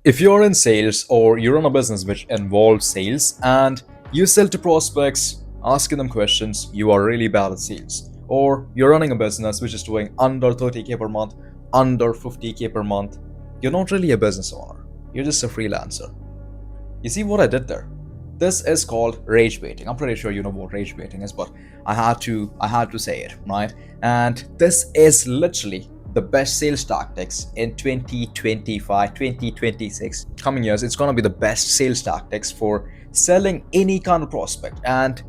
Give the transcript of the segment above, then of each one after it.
If you're in sales or you run a business which involves sales and you sell to prospects, asking them questions, you are really bad at sales. Or you're running a business which is doing under 30K per month, under 50K per month, you're not really a business owner. You're just a freelancer. You see what I did there? This is called rage baiting. I'm pretty sure you know what rage baiting is, but I had to say it, right? And this is literally the best sales tactics in 2025, 2026. Coming years, it's gonna be the best sales tactics for selling any kind of prospect. And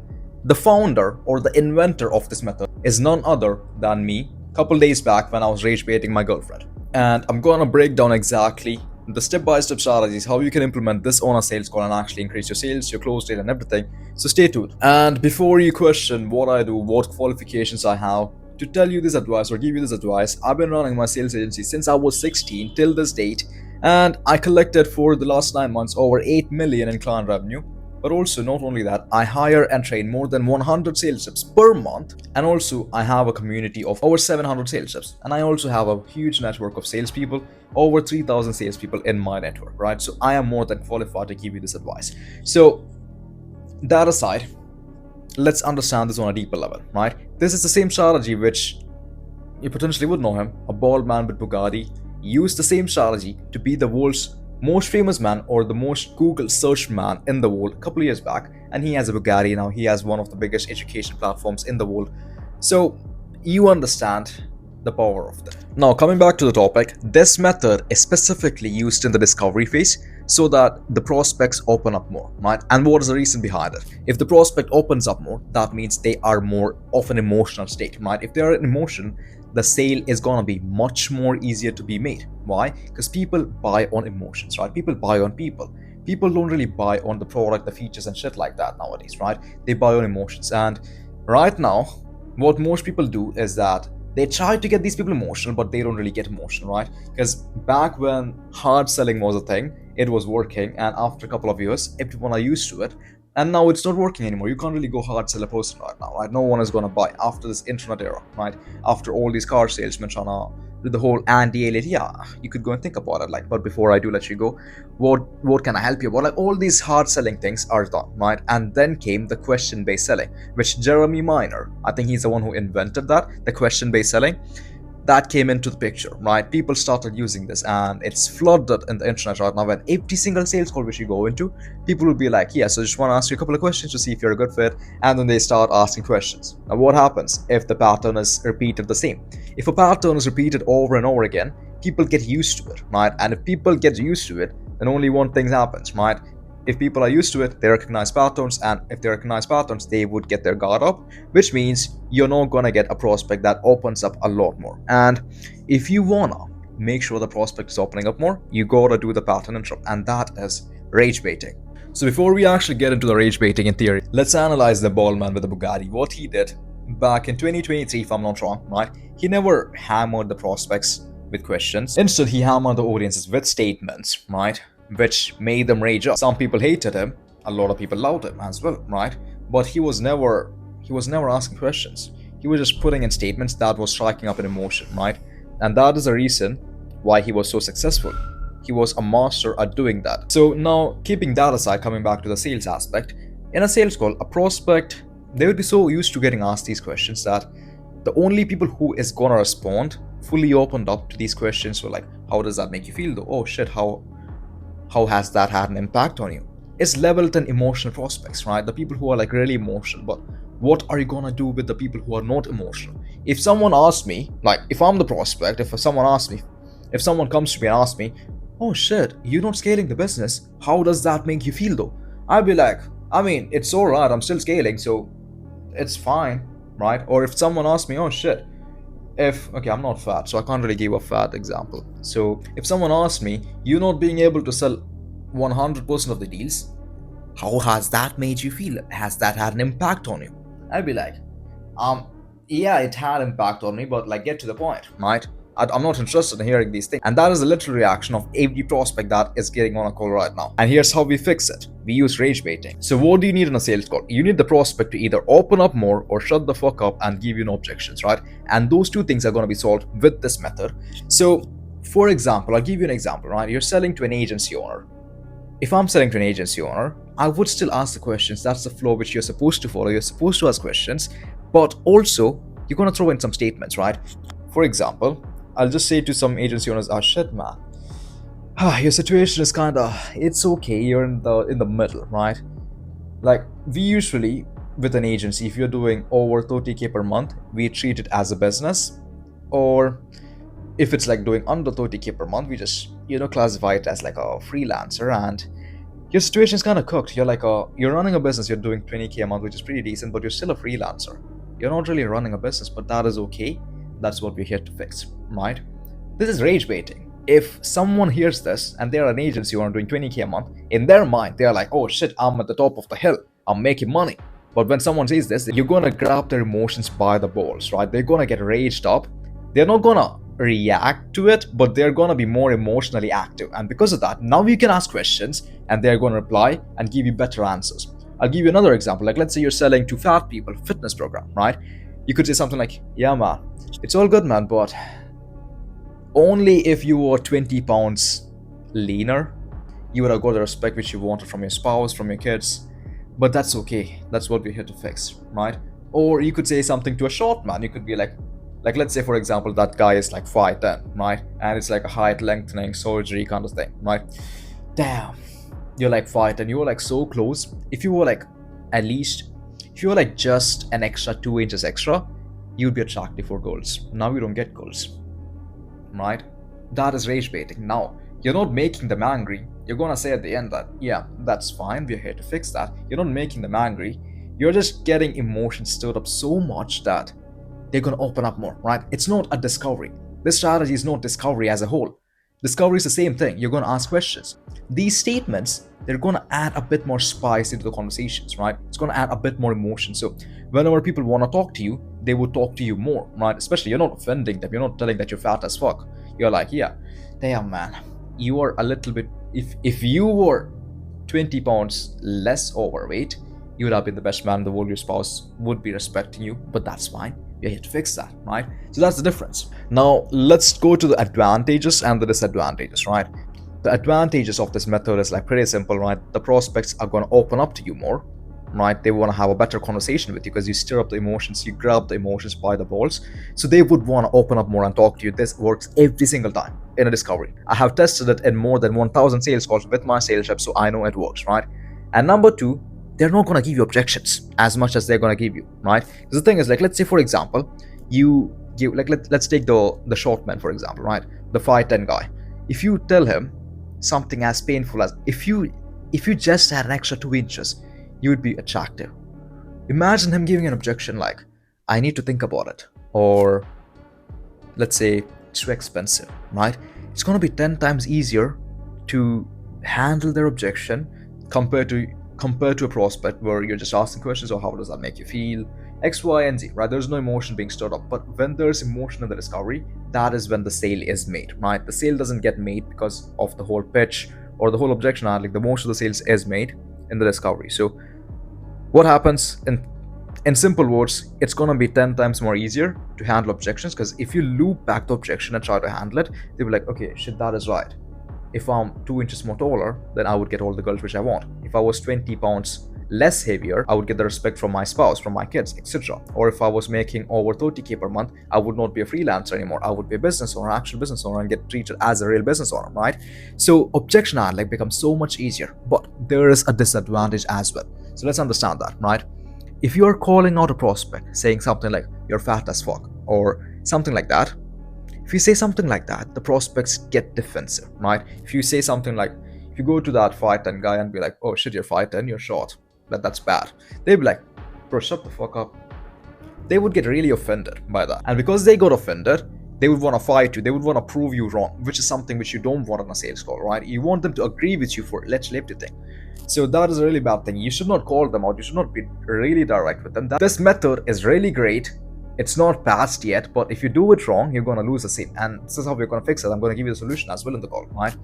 the founder or the inventor of this method is none other than me a couple days back when I was rage baiting my girlfriend. And I'm gonna break down exactly the step-by-step strategies how you can implement this on a sales call and actually increase your sales, your close rate, and everything. So stay tuned. And before you question what I do, what qualifications I have to tell you this advice or give you this advice, I've been running my sales agency since I was 16 till this date, and I collected for the last 9 months over 8 million in client revenue. But also, not only that, I hire and train more than 100 sales reps per month. And also, I have a community of over 700 sales reps. And I also have a huge network of salespeople, over 3,000 salespeople in my network, right? So I am more than qualified to give you this advice. So, that aside, let's understand this on a deeper level, right? This is the same strategy which you potentially would know him, a bald man with Bugatti, used the same strategy to be the world's most famous man or the most Google searched man in the world a couple of years back, and he has a Bugatti now. He has one of the biggest education platforms in the world. So you understand the power of that. Now, coming back to the topic, this method is specifically used in the discovery phase so that the prospects open up more, right? And what is the reason behind it? If the prospect opens up more, that means they are more of an emotional state, right? If they are in emotion, the sale is gonna be much more easier to be made. Why? Because people buy on emotions, right? People buy on people. People don't really buy on the product, the features, and shit like that nowadays, right? They buy on emotions. And right now, what most people do is that they try to get these people emotional, but they don't really get emotional, right? Because back when hard selling was a thing, it was working, and after a couple of years, everyone are used to it, and now it's not working anymore. You can't really go hard sell a person right now, right? No one is gonna buy after this internet era, right? After all these car salesmen trying to do the whole anti-alias, yeah, you could go and think about it. Like, but before I do let you go, what can I help you about? Like, all these hard selling things are done, right? And then came the question-based selling, which Jeremy Miner, I think he's the one who invented that, the question-based selling. That came into the picture, right? People started using this, and it's flooded in the internet right now. When every single sales call which you go into, people will be like, "Yeah, so I just want to ask you a couple of questions to see if you're a good fit," and then they start asking questions. Now, what happens if the pattern is repeated the same? If a pattern is repeated over and over again, people get used to it, right? And if people get used to it, then only one thing happens, right? If people are used to it, they recognize patterns, and if they recognize patterns, they would get their guard up, which means you're not gonna get a prospect that opens up a lot more. And if you wanna make sure the prospect is opening up more, you gotta do the pattern interrupt, and that is rage baiting. So before we actually get into the rage baiting in theory, let's analyze the bald man with the Bugatti. What he did back in 2023, if I'm not wrong, right? He never hammered the prospects with questions. Instead, he hammered the audiences with statements, right? Which made them rage up. Some people hated him, a lot of people loved him as well, right? But he was never asking questions. He was just putting in statements that was striking up an emotion, right? And that is the reason why he was so successful. He was a master at doing that. So now, keeping that aside, coming back to the sales aspect, in a sales call, a prospect, they would be so used to getting asked these questions that the only people who is gonna respond fully opened up to these questions were like, "How does that make you feel though? Oh shit, how has that had an impact on you?" It's leveled in emotional prospects, right? The people who are like really emotional. But what are you gonna do with the people who are not emotional? If someone asks me, like if I'm the prospect, if someone comes to me and asks me, "Oh shit, you're not scaling the business. How does that make you feel though?" I'd be like, I mean, it's alright, I'm still scaling, so it's fine, right? Or if someone asks me, "Oh shit, okay, I'm not fat, so I can't really give a fat example." So if someone asks me, "You're not being able to sell 100% of the deals, how has that made you feel? Has that had an impact on you?" I'd be like, yeah, it had impact on me, but like, get to the point, right? I'm not interested in hearing these things. And that is the literal reaction of every prospect that is getting on a call right now. And here's how we fix it. We use rage baiting. So what do you need in a sales call? You need the prospect to either open up more or shut the fuck up and give you no objections, right? And those two things are going to be solved with this method. So For example, I'll give you an example, right? You're selling to an agency owner. If I'm selling to an agency owner, I would still ask the questions. That's the flow which you're supposed to follow. You're supposed to ask questions, but also you're gonna throw in some statements, right? For example, I'll just say to some agency owners, "Oh shit, man, your situation is kinda, it's okay. You're in the middle, right? Like we usually with an agency, if you're doing over 30K per month, we treat it as a business, or if it's like doing under 30K per month, we just classify it as like a freelancer, and your situation is kind of cooked. You're running a business, you're doing 20K a month, which is pretty decent, but you're still a freelancer. You're not really running a business, but that is okay. That's what we're here to fix, right? This is rage baiting. If someone hears this and they're an agency owner doing 20K a month, in their mind they're like, oh shit, I'm at the top of the hill, I'm making money. But when someone says this, you're gonna grab their emotions by the balls, right? They're gonna get raged up. They're not gonna react to it, but they're gonna be more emotionally active. And because of that, now you can ask questions and they're gonna reply and give you better answers. I'll give you another example. Like, let's say you're selling to fat people fitness program, right? You could say something like, yeah, man, it's all good, man, but only if you were 20 pounds leaner, you would have got the respect which you wanted from your spouse, from your kids. But that's okay. That's what we're here to fix, right? Or you could say something to a short man. You could be like let's say for example that guy is like 5'10", right? And it's like a height lengthening surgery kind of thing, right? Damn, you're like 5'10", you were like so close. If you were like at least, if you were like just an extra 2 inches extra, you'd be attractive for girls. Now you don't get girls, right? That is rage baiting. Now you're not making them angry. You're gonna say at the end that, yeah, that's fine, we're here to fix that. You're not making them angry. You're just getting emotions stirred up so much that they're gonna open up more, right? It's not a discovery. This strategy is not discovery as a whole. Discovery is the same thing. You're gonna ask questions. These statements, they're gonna add a bit more spice into the conversations, right? It's gonna add a bit more emotion. So whenever people wanna talk to you, they will talk to you more, right? Especially you're not offending them. You're not telling that you're fat as fuck. You're like, yeah, damn man, you are a little bit. If you were 20 pounds less overweight, you would have been the best man in the world. Your spouse would be respecting you, but that's fine. You're here to fix that, right? So that's the difference. Now let's go to the advantages and the disadvantages, right? The advantages of this method is like pretty simple, right? The prospects are going to open up to you more, right? They want to have a better conversation with you because you stir up the emotions, you grab the emotions by the balls. So they would want to open up more and talk to you. This works every single time in a discovery. I have tested it in more than 1,000 sales calls with my sales rep, so I know it works, right? And number two, they're not going to give you objections as much as they're going to give you, right? Because the thing is, like, let's say for example, you give, like, let's take the short man for example, right? The 5'10" guy. If you tell him something as painful as, if you just had an extra 2 inches, you would be attractive. Imagine him giving an objection like, I need to think about it, or let's say it's too expensive, right? It's going to be 10 times easier to handle their objection compared to a prospect where you're just asking questions, or how does that make you feel, X, Y, and Z, right? There's no emotion being stirred up. But when there's emotion in the discovery, that is when the sale is made, right? The sale doesn't get made because of the whole pitch or the whole objection handling. The most of the sales is made in the discovery. So what happens in simple words, it's gonna be 10 times more easier to handle objections, because if you loop back the objection and try to handle it, they'll be like, okay, shit, that is right. If I'm 2 inches more taller, then I would get all the girls which I want. If I was 20 pounds less heavier, I would get the respect from my spouse, from my kids, etc. Or if I was making over 30K per month, I would not be a freelancer anymore. I would be a business owner, actual business owner, and get treated as a real business owner, right? So objection handling becomes so much easier, but there is a disadvantage as well. So let's understand that, right? If you are calling out a prospect, saying something like, you're fat as fuck, or something like that, if you say something like that, the prospects get defensive, right? If you say something like, if you go to that 5'10" guy and be like, oh shit, you're 5'10", you're short, that's bad. They'd be like, bro, shut the fuck up. They would get really offended by that. And because they got offended, they would want to fight you. They would want to prove you wrong, which is something which you don't want on a sales call, right? You want them to agree with you for let's live the thing. So that is a really bad thing. You should not call them out. You should not be really direct with them. This method is really great. It's not passed yet, but if you do it wrong, you're going to lose the sale. And this is how we're going to fix it. I'm going to give you the solution as well in the call, right?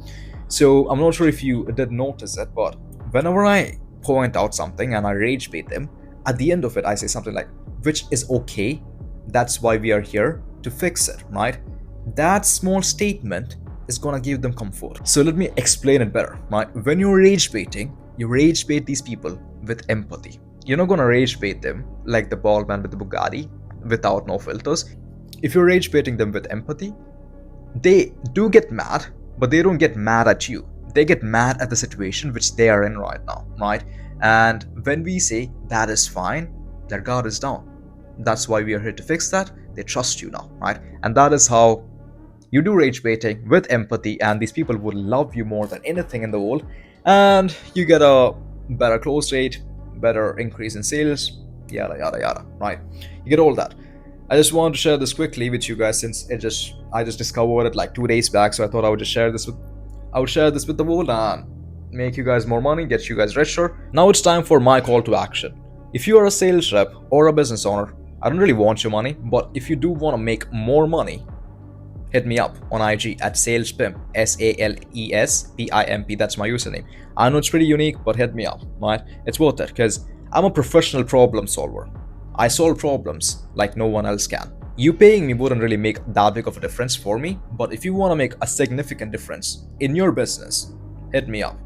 So I'm not sure if you did notice it, but whenever I point out something and I rage bait them, at the end of it, I say something like, which is okay. That's why we are here, to fix it, right? That small statement is gonna give them comfort. So let me explain it better. Right? When you're rage baiting, you rage bait these people with empathy. You're not gonna rage bait them like the bald man with the Bugatti without no filters. If you're rage baiting them with empathy, they do get mad, but they don't get mad at you. They get mad at the situation which they are in right now, right? And when we say that is fine, their guard is down. That's why we are here to fix that. They trust you now, right? And that is how you do rage baiting with empathy, and these people will love you more than anything in the world. And you get a better close rate, better increase in sales, yada yada yada, right? You get all that. I just wanted to share this quickly with you guys since I just discovered it like 2 days back, so I thought I would share this with the world and make you guys more money, get you guys richer. Now it's time for my call to action. If you are a sales rep or a business owner, I don't really want your money, but if you do want to make more money, hit me up on IG at salespimp, SALESPIMP. That's my username. I know it's pretty unique, but hit me up, right? It's worth it because I'm a professional problem solver. I solve problems like no one else can. You paying me wouldn't really make that big of a difference for me, but if you want to make a significant difference in your business, hit me up.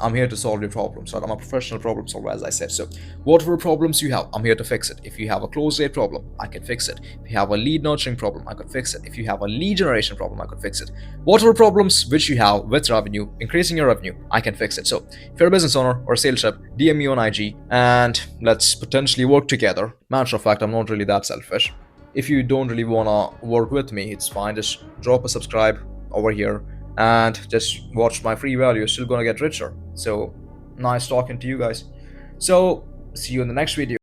I'm here to solve your problems, right? I'm a professional problem solver, as I said. So, whatever problems you have, I'm here to fix it. If you have a close rate problem, I can fix it. If you have a lead nurturing problem, I could fix it. If you have a lead generation problem, I could fix it. Whatever problems which you have with revenue, increasing your revenue, I can fix it. So, if you're a business owner or a sales rep, DM me on IG and let's potentially work together. Matter of fact, I'm not really that selfish. If you don't really wanna work with me, it's fine. Just drop a subscribe over here and just watch my free value. You're still gonna get richer. So nice talking to you guys. So see you in the next video.